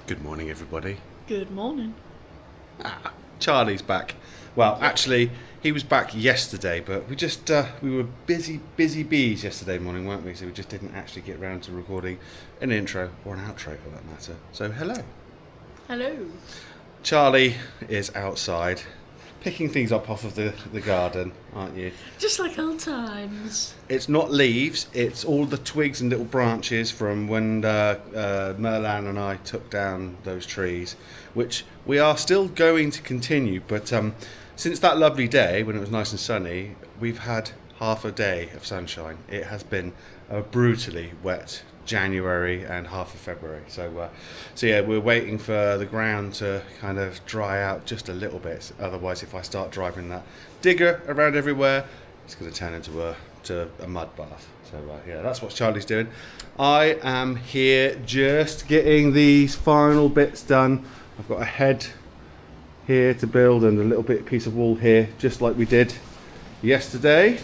Good morning, everybody. Good morning. Charlie's back. Well, actually, he was back yesterday, but we were busy bees yesterday morning, weren't we? So we just didn't actually get round to recording an intro or an outro for that matter. So hello. Hello. Charlie is outside picking things up off of the garden, aren't you? Just like old times. It's not leaves, it's all the twigs and little branches from when Merlan and I took down those trees, which we are still going to continue. But since that lovely day when it was nice and sunny, we've had half a day of sunshine. It has been a brutally wet January and half of February. So yeah, we're waiting for the ground to kind of dry out just a little bit. Otherwise, if I start driving that digger around everywhere, it's going to turn into a mud bath. So yeah, that's what Charlie's doing. I am here just getting these final bits done. I've got a head here to build and a little piece of wall here, just like we did yesterday.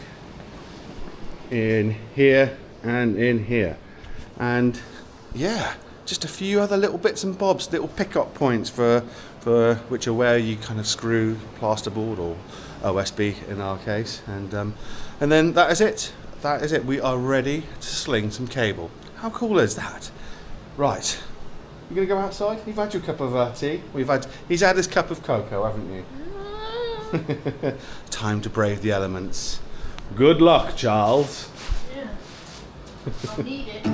In here and in here. And yeah, just a few other little bits and bobs, little pick-up points for which are where you kind of screw plasterboard or OSB in our case, and then that is it. That is it. We are ready to sling some cable. How cool is that? Right, you gonna go outside? You've had your cup of tea. He's had his cup of cocoa, haven't you? Time to brave the elements. Good luck, Charles. Yeah. I'll need it.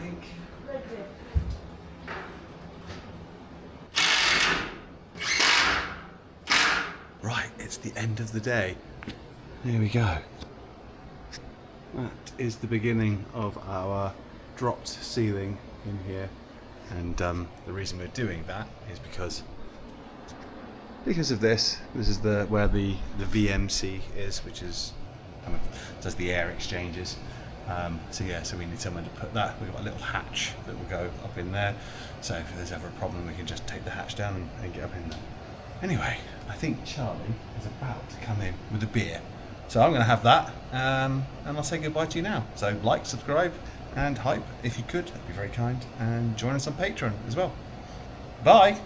think. Right, it's the end of the day. Here we go. That is the beginning of our dropped ceiling in here, and the reason we're doing that is because of this. This is where the VMC is, which is kind of does the air exchanges. So we need somewhere to put that. We've got a little hatch that will go up in there, so if there's ever a problem we can just take the hatch down and get up in there. Anyway, I think Charlie is about to come in with a beer, so I'm going to have that, and I'll say goodbye to you now. So like, subscribe and hype if you could, that'd be very kind, and join us on Patreon as well. Bye!